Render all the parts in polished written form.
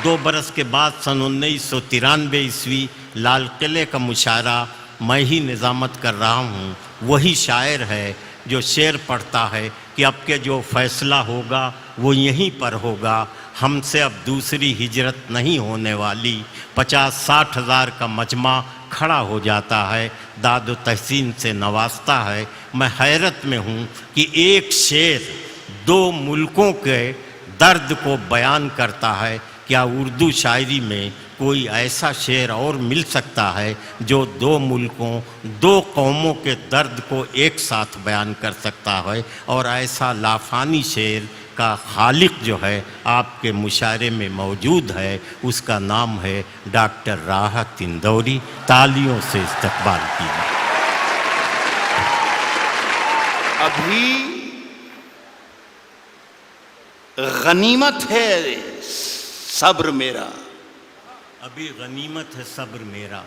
2 برس کے بعد سن 1993 عیسوی لال قلعے کا مشاعرہ میں ہی نظامت کر رہا ہوں. وہی شاعر ہے جو شعر پڑھتا ہے کہ اب کے جو فیصلہ ہوگا وہ یہیں پر ہوگا. ہم سے اب دوسری ہجرت نہیں ہونے والی. 50-60 ہزار کا مجمع کھڑا ہو جاتا ہے, داد و تحسین سے نوازتا ہے. میں حیرت میں ہوں کہ ایک شعر 2 ملکوں کے درد کو بیان کرتا ہے. کیا اردو شاعری میں کوئی ایسا شعر اور مل سکتا ہے جو 2 ملکوں 2 قوموں کے درد کو ایک ساتھ بیان کر سکتا ہے؟ اور ایسا لافانی شعر کا خالق جو ہے آپ کے مشاعرے میں موجود ہے, اس کا نام ہے ڈاکٹر راحت اندوری. تالیوں سے استقبال کیجیے. ابھی غنیمت ہے صبر میرا, ابھی غنیمت ہے صبر میرا,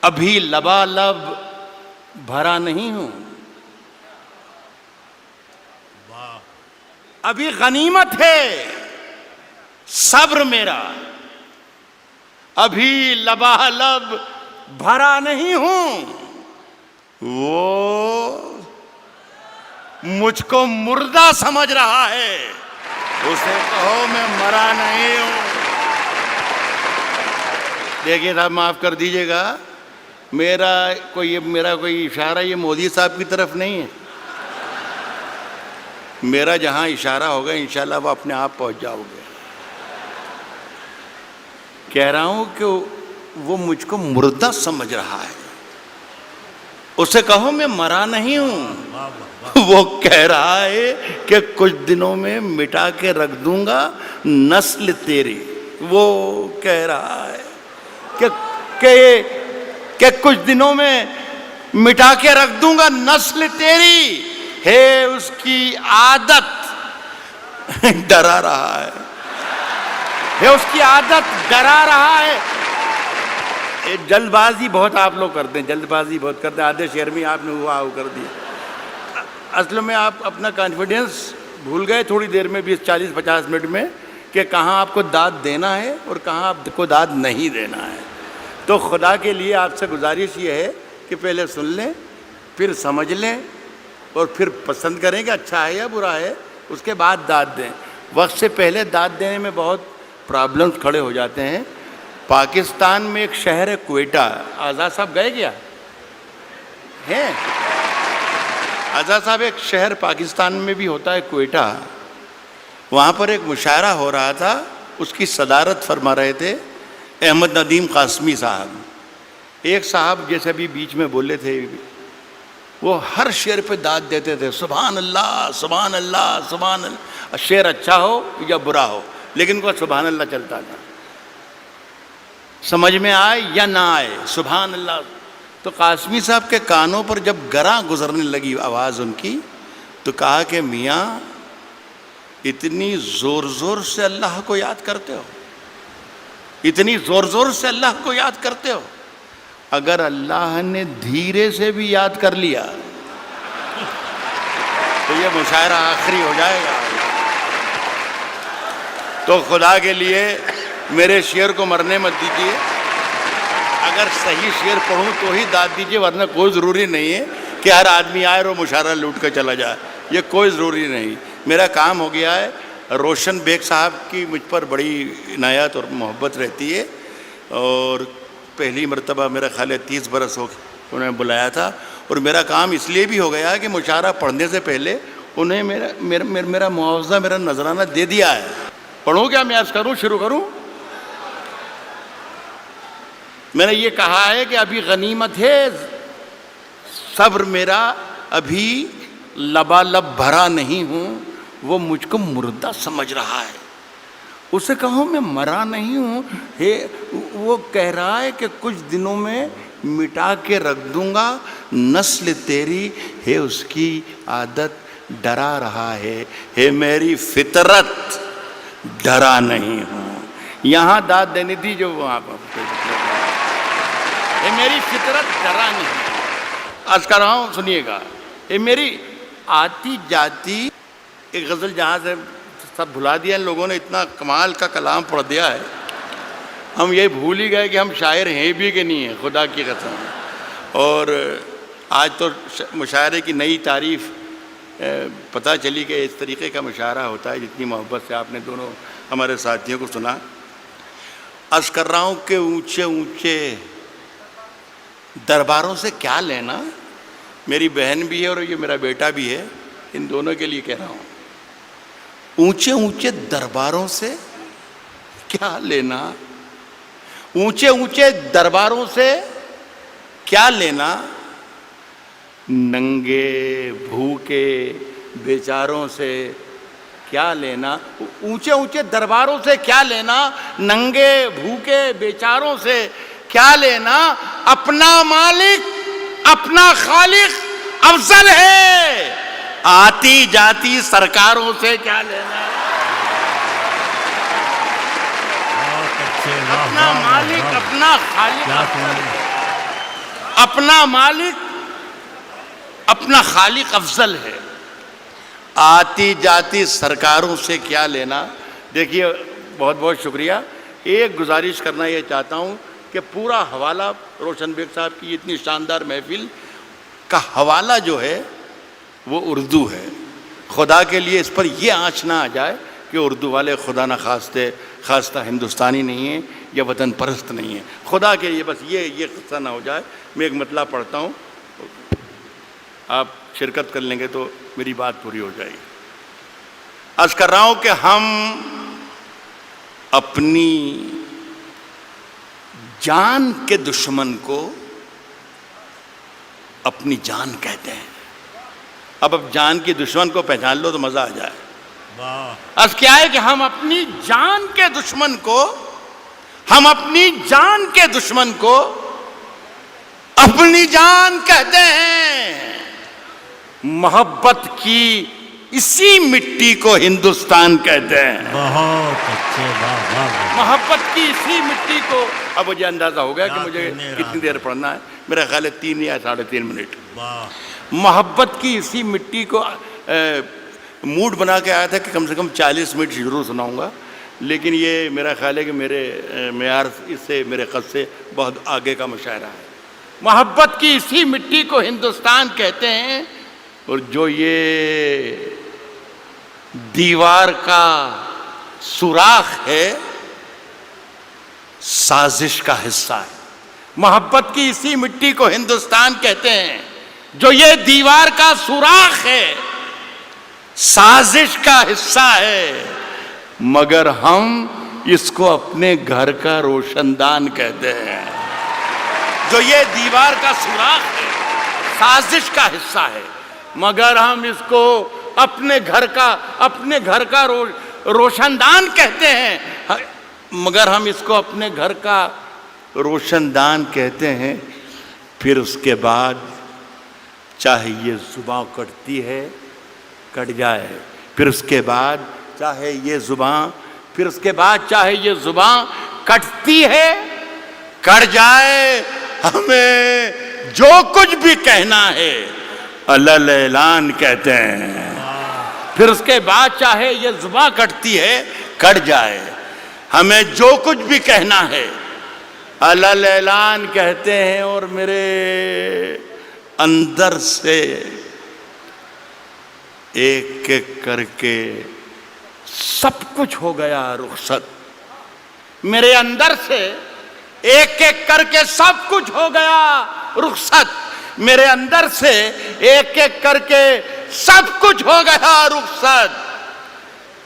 ابھی لبالب بھرا نہیں ہوں. واہ, ابھی غنیمت ہے صبر میرا, ابھی لبالب بھرا نہیں ہوں. وہ مجھ کو مردہ سمجھ رہا ہے, اسے کہو میں مرا نہیں ہوں. دیکھیے صاحب معاف کر دیجئے گا, میرا کوئی اشارہ یہ مودی صاحب کی طرف نہیں ہے. میرا جہاں اشارہ ہوگا انشاءاللہ وہ اپنے آپ پہنچ جاؤ گے. کہہ رہا ہوں کہ وہ مجھ کو مردہ سمجھ رہا ہے, اسے کہو میں مرا نہیں ہوں. وہ کہہ رہا ہے کہ کچھ دنوں میں مٹا کے رکھ دوں گا نسل تیری. وہ کہہ رہا ہے کہ کچھ دنوں میں مٹا کے رکھ دوں گا نسل تیری. ہے اس کی عادت ڈرا رہا ہے, اس کی عادت ڈرا رہا ہے. جلد بازی بہت آپ لوگ کرتے ہیں, جلد بازی بہت کرتے ہیں. آدھے شعر میں آپ نے ہوا کر دیا. اصل میں آپ اپنا کانفیڈنس بھول گئے تھوڑی دیر میں, 20-40-50 منٹ میں, کہ کہاں آپ کو داد دینا ہے اور کہاں آپ کو داد نہیں دینا ہے. تو خدا کے لیے آپ سے گزارش یہ ہے کہ پہلے سن لیں, پھر سمجھ لیں, اور پھر پسند کریں کہ اچھا ہے یا برا ہے, اس کے بعد داد دیں. وقت سے پہلے داد دینے میں بہت پرابلمز کھڑے ہو جاتے ہیں. پاکستان میں ایک شہر ہے کوئٹہ. آزاد صاحب گئے کیا ہیں؟ آزاد صاحب, ایک شہر پاکستان میں بھی ہوتا ہے کوئٹہ. وہاں پر ایک مشاعرہ ہو رہا تھا, اس کی صدارت فرما رہے تھے احمد ندیم قاسمی صاحب. ایک صاحب جیسے ابھی بیچ میں بولے تھے, وہ ہر شعر پہ داد دیتے تھے, سبحان اللہ سبحان اللہ سبحان اللہ. شعر اچھا ہو یا برا ہو, لیکن ان کو سبحان اللہ چلتا تھا. سمجھ میں آئے یا نہ آئے, سبحان اللہ. تو قاسمی صاحب کے کانوں پر جب گراں گزرنے لگی آواز ان کی, تو کہا کہ میاں اتنی زور زور سے اللہ کو یاد کرتے ہو, اتنی زور زور سے اللہ کو یاد کرتے ہو, اگر اللہ نے دھیرے سے بھی یاد کر لیا تو یہ مشاعرہ آخری ہو جائے گا. تو خدا کے لیے میرے شعر کو مرنے مت دیجیے. اگر صحیح شعر پڑھوں تو ہی داد دیجیے, ورنہ کوئی ضروری نہیں ہے کہ ہر آدمی آئے اور وہ مشاعرہ لوٹ کر چلا جائے. یہ کوئی ضروری نہیں. میرا کام ہو گیا ہے. روشن بیگ صاحب کی مجھ پر بڑی عنایت اور محبت رہتی ہے, اور پہلی مرتبہ میرا خیال ہے 30 برس ہو انہوں نے بلایا تھا. اور میرا کام اس لیے بھی ہو گیا کہ مشاعرہ پڑھنے سے پہلے انہیں میرا معاوضہ, میرا نذرانہ دے دیا ہے. پڑھوں کیا میں عرض کروں, شروع کروں؟ میں نے یہ کہا ہے کہ ابھی غنیمت ہے صبر میرا, ابھی لبالب بھرا نہیں ہوں. وہ مجھ کو مردہ سمجھ رہا ہے, اسے کہو میں مرا نہیں ہوں. وہ کہہ رہا ہے کہ کچھ دنوں میں مٹا کے رکھ دوں گا نسل تیری. ہے اس کی عادت ڈرا رہا ہے, میری فطرت ڈرا نہیں ہوں. یہاں داد دینی تھی جو وہاں پر, میری فطرت ڈرا نہیں. عرض کر رہا ہوں, سنیے گا. میری آتی جاتی ایک غزل جہاں سے سب بھلا دیا ان لوگوں نے، اتنا کمال کا کلام پڑھ دیا ہے، ہم یہ بھول ہی گئے کہ ہم شاعر ہیں بھی کہ نہیں ہیں، خدا کی قسم۔ اور آج تو مشاعرے کی نئی تعریف پتہ چلی کہ اس طریقے کا مشاعرہ ہوتا ہے، جتنی محبت سے آپ نے دونوں ہمارے ساتھیوں کو سنا۔ عرض کر رہا ہوں کہ اونچے اونچے درباروں سے کیا لینا، میری بہن بھی ہے اور یہ میرا بیٹا بھی ہے، ان دونوں کے لیے کہہ رہا ہوں، اونچے اونچے درباروں سے کیا لینا، اونچے اونچے درباروں سے کیا لینا، ننگے بھوکے بیچاروں سے کیا لینا، اونچے اونچے درباروں سے کیا لینا، ننگے بھوکے بیچاروں سے کیا لینا، اپنا مالک اپنا خالق افضل ہے، آتی جاتی سرکاروں سے کیا لینا، اپنا مالک اپنا خالق، اپنا مالک اپنا خالق افضل ہے، آتی جاتی سرکاروں سے کیا لینا۔ دیکھیے بہت بہت شکریہ۔ ایک گزارش کرنا یہ چاہتا ہوں کہ پورا حوالہ روشن بیگ صاحب کی اتنی شاندار محفل کا حوالہ جو ہے وہ اردو ہے۔ خدا کے لیے اس پر یہ آنچ نہ آ جائے کہ اردو والے خدا نہ خواستہ ہندوستانی نہیں ہیں یا وطن پرست نہیں ہیں، خدا کے لیے بس یہ قصہ نہ ہو جائے۔ میں ایک مطلب پڑھتا ہوں، آپ شرکت کر لیں گے تو میری بات پوری ہو جائے گی۔ عرض کر رہا ہوں کہ ہم اپنی جان کے دشمن کو اپنی جان کہتے ہیں۔ اب جان کی دشمن کو پہچان لو تو مزہ آ جائے۔ عرض کیا ہے کہ ہم اپنی جان کے دشمن کو، ہم اپنی جان کے دشمن کو اپنی جان کہتے ہیں، محبت کی اسی مٹی کو ہندوستان کہتے ہیں۔ بہت اچھے، محبت کی اسی مٹی کو، اب مجھے اندازہ ہو گیا کہ مجھے کتنی دیر پڑھنا ہے، میرا خیال ہے 3 یا 3.5 منٹ۔ محبت کی اسی مٹی کو موڈ بنا کے آیا تھا کہ کم سے کم 40 منٹ ضرور سناؤں گا، لیکن یہ میرا خیال ہے کہ میرے معیار اس سے، میرے قد سے بہت آگے کا مشاعرہ ہے۔ محبت کی اسی مٹی کو ہندوستان کہتے ہیں، اور جو یہ دیوار کا سوراخ ہے سازش کا حصہ ہے۔ محبت کی اسی مٹی کو ہندوستان کہتے ہیں، جو یہ دیوار کا سوراخ ہے سازش کا حصہ ہے، مگر ہم اس کو اپنے گھر کا روشن دان کہتے ہیں۔ جو یہ دیوار کا سوراخ ہے سازش کا حصہ ہے، مگر ہم اس کو اپنے گھر کا روشن دان کہتے ہیں، مگر ہم اس کو اپنے گھر کا روشن دان کہتے ہیں۔ پھر اس کے بعد چاہے یہ زباں کٹتی ہے کٹ جائے، پھر اس کے بعد چاہے یہ زباں کٹتی ہے کٹ جائے، ہمیں جو کچھ بھی کہنا ہے علل اعلان کہتے ہیں۔ پھر اس کے بعد چاہے یہ زباں کٹتی ہے کٹ جائے، ہمیں جو کچھ بھی کہنا ہے علل اعلان کہتے ہیں۔ اور میرے اندر سے ایک ایک کر کے سب کچھ ہو گیا رخصت، میرے اندر سے ایک ایک کر کے سب کچھ ہو گیا رخصت، میرے اندر سے ایک ایک کر کے سب کچھ ہو گیا رخصت،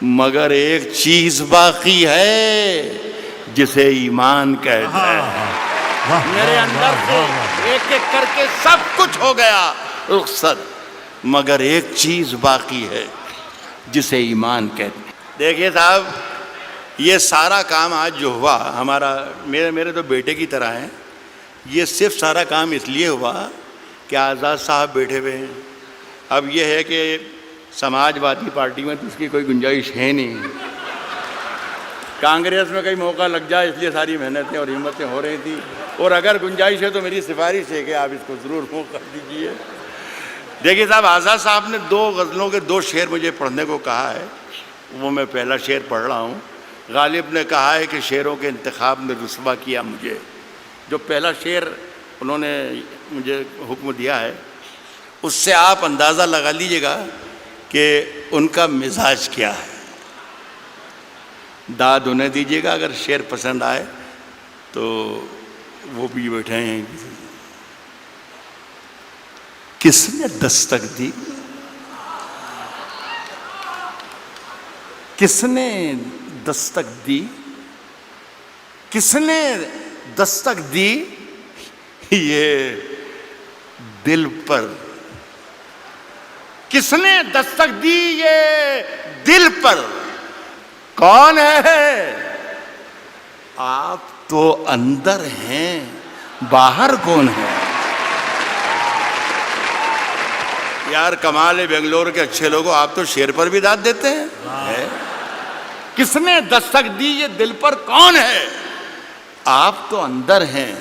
مگر ایک چیز باقی ہے جسے ایمان کہتے ہیں۔ میرے اندر سے ایک ایک کر کے سب کچھ ہو گیا رخصت، مگر ایک چیز باقی ہے جسے ایمان کہتے ہیں۔ دیکھیے صاحب، یہ سارا کام آج جو ہوا ہمارا، میرے تو بیٹے کی طرح ہیں، یہ صرف سارا کام اس لیے ہوا کہ آزاد صاحب بیٹھے ہوئے ہیں۔ اب یہ ہے کہ سماج وادی پارٹی میں تو اس کی کوئی گنجائش ہے نہیں، کانگریس میں کئی موقع لگ جائے، اس لیے ساری محنتیں اور ہمتیں ہو رہی تھیں، اور اگر گنجائش ہے تو میری سفارش ہے کہ آپ اس کو ضرور موقع دیجیے۔ دیکھیے صاحب، آزاد صاحب نے 2 غزلوں کے 2 شعر مجھے پڑھنے کو کہا ہے، وہ میں پہلا شعر پڑھ رہا ہوں. غالب نے کہا ہے کہ شعروں کے انتخاب میں رسوا کیا مجھے. جو پہلا شعر انہوں نے مجھے حکم دیا ہے اس سے آپ اندازہ لگا لیجئے گا کہ ان کا مزاج کیا ہے. داد انہیں دیجئے گا اگر شعر پسند آئے تو وہ بھی بیٹھے ہیں. کس نے دستک دی؟ کس نے دستک دی؟ کس نے دستک دی یہ دل پر؟ کس نے دستک دی یہ دل پر؟ کون ہے؟ آپ تو اندر ہیں، باہر کون ہے؟ یار کمال ہے بنگلور کے اچھے لوگوں، آپ تو شعر پر بھی داد دیتے ہیں. کس نے دستک دی یہ دل پر؟ کون ہے؟ آپ تو اندر ہیں،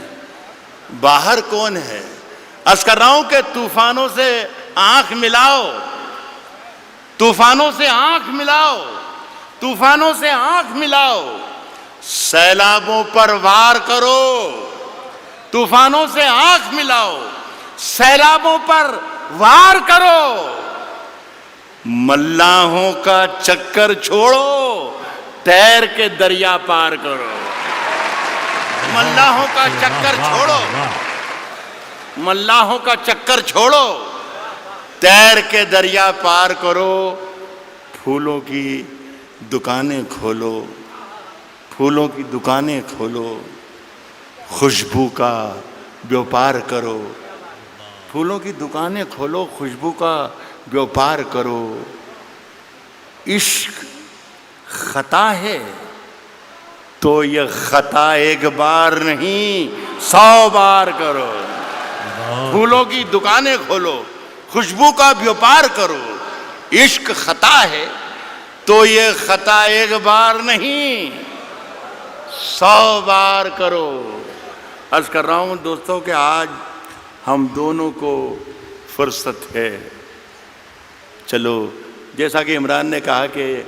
باہر کون ہے؟ عرض کر رہا ہوں کہ طوفانوں سے آنکھ ملاؤ، طوفانوں سے آنکھ ملاؤ، طوفانوں سے آنکھ ملاؤ، سیلابوں پر وار کرو. طوفانوں سے آنکھ ملاؤ، سیلابوں پر وار کرو. ملاحوں کا چکر چھوڑو، تیر کے دریا پار کرو. ملاحوں کا چکر چھوڑو، ملاحوں کا چکر چھوڑو، تیر کے دریا پار کرو. پھولوں کی دکانیں کھولو، پھولوں کی دکانیں کھولو، خوشبو کا بیوپار کرو. پھولوں کی دکانیں کھولو، خوشبو کا بیوپار کرو. عشق خطا ہے تو یہ خطا ایک بار نہیں 100 بار کرو. پھولوں کی دکانیں کھولو، خوشبو کا بیوپار کرو. عشق خطا ہے تو یہ خطا ایک بار نہیں 100 بار کرو. عرض کر رہا ہوں دوستوں کہ آج ہم دونوں کو فرصت ہے. چلو جیسا کہ عمران نے کہا کہ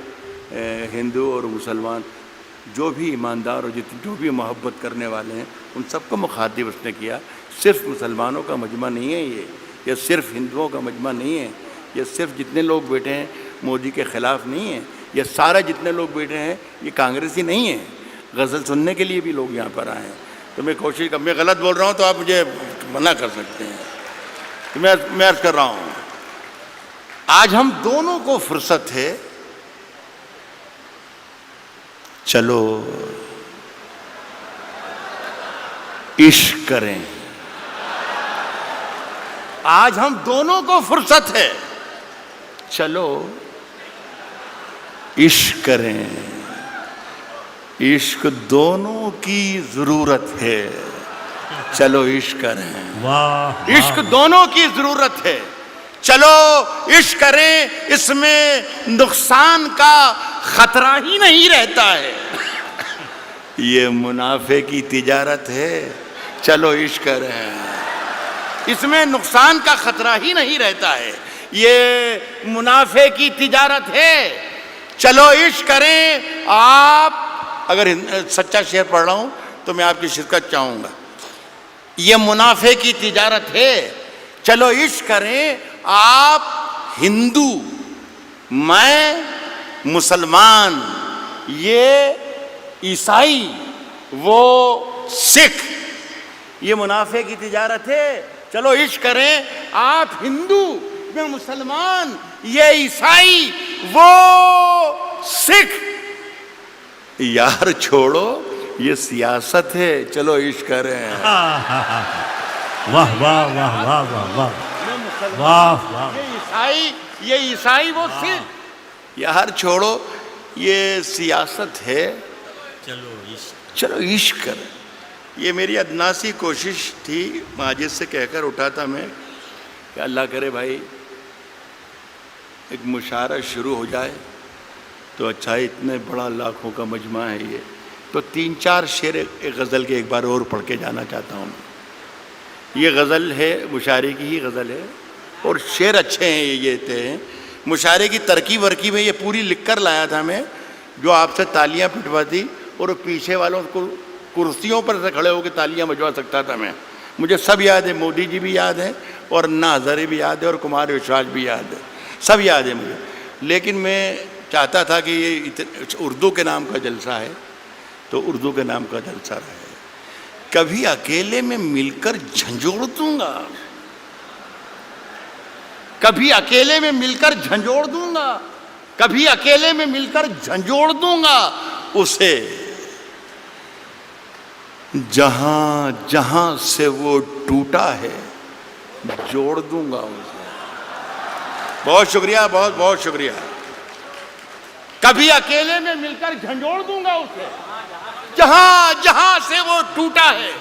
ہندو اور مسلمان جو بھی ایماندار اور جو بھی محبت کرنے والے ہیں ان سب کو مخاطب اس نے کیا. صرف مسلمانوں کا مجمع نہیں ہے یہ صرف ہندوؤں کا مجمع نہیں ہے، یہ صرف جتنے لوگ بیٹھے ہیں مودی کے خلاف نہیں ہیں، یہ سارے جتنے لوگ بیٹھے ہیں یہ کانگریسی نہیں ہیں. غزل سننے کے لیے بھی لوگ یہاں پر آئے ہیں. تو میں کوشش میں غلط بول رہا ہوں تو آپ مجھے منع کر سکتے ہیں. تو میں عرض کر رہا ہوں آج ہم دونوں کو فرصت ہے. چلو عشق کریں. آج ہم دونوں کو فرصت ہے، چلو عشق کریں. عشق دونوں کی ضرورت ہے، چلو عشق کریں. عشق دونوں کی ضرورت ہے، چلو عشق کریں. اس میں نقصان کا خطرہ ہی نہیں رہتا ہے. یہ منافع کی تجارت ہے، چلو عشق کریں. اس میں نقصان کا خطرہ ہی نہیں رہتا ہے. یہ منافع کی تجارت ہے، چلو عشق کریں. آپ اگر سچا شعر پڑھ رہا ہوں تو میں آپ کی شرکت چاہوں گا. یہ منافع کی تجارت ہے، چلو عشق کریں. آپ ہندو، میں مسلمان، یہ عیسائی، وہ سکھ. یہ منافع کی تجارت ہے، چلو عشق کریں. آپ ہندو، میں مسلمان، یہ عیسائی، وہ سکھ. یار چھوڑو یہ سیاست ہے، چلو عشق کریں. واہ واہ واہ واہ واہ واہ واہ. یہ عیسائی وہ سکھ. یار چھوڑو یہ سیاست ہے، چلو عشق کریں. یہ میری ادناسی کوشش تھی، ماجد سے کہہ کر اٹھا تھا میں کہ اللہ کرے بھائی ایک مشاعرہ شروع ہو جائے تو اچھا. اتنے بڑا لاکھوں کا مجمع ہے یہ، تو 3-4 شعر ایک غزل کے ایک بار اور پڑھ کے جانا چاہتا ہوں. یہ غزل ہے، مشاعرے کی ہی غزل ہے اور شعر اچھے ہیں. یہ تھے مشاعرے کی ترکیب ورکیب ہے، یہ پوری لکھ کر لایا تھا میں، جو آپ سے تالیاں پٹواتی اور پیچھے والوں کو کرسیوں پر سے کھڑے ہو کے تالیاں بجوا سکتا تھا میں. مجھے سب یاد ہے، مودی جی بھی یاد ہے اور انا ہزارے بھی یاد ہے اور کمار وشواس بھی یاد ہے، سب یاد ہے مجھے. لیکن میں چاہتا تھا کہ یہ اردو کے نام کا جلسہ ہے تو اردو کے نام کا جلسہ رہے. کبھی اکیلے میں مل کر جھنجھوڑ دوں گا، کبھی اکیلے میں مل کر جھنجھوڑ دوں گا، کبھی اکیلے میں مل کر جھنجھوڑ دوں گا اسے، جہاں جہاں سے وہ ٹوٹا ہے جوڑ دوں گا اسے. بہت شکریہ، بہت بہت شکریہ. کبھی اکیلے میں مل کر جھنجھوڑ دوں گا اسے، جہاں جہاں سے وہ ٹوٹا ہے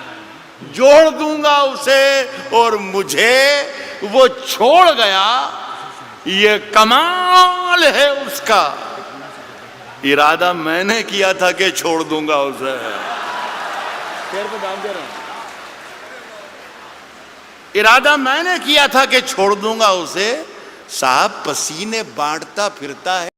جوڑ دوں گا اسے، اور مجھے وہ چھوڑ گیا یہ کمال ہے اس کا، ارادہ میں نے کیا تھا کہ چھوڑ دوں گا اسے. شیر پہ دام دے رہا ہوں. ارادہ میں نے کیا تھا کہ چھوڑ دوں گا اسے، صاحب پسینے بانٹتا پھرتا ہے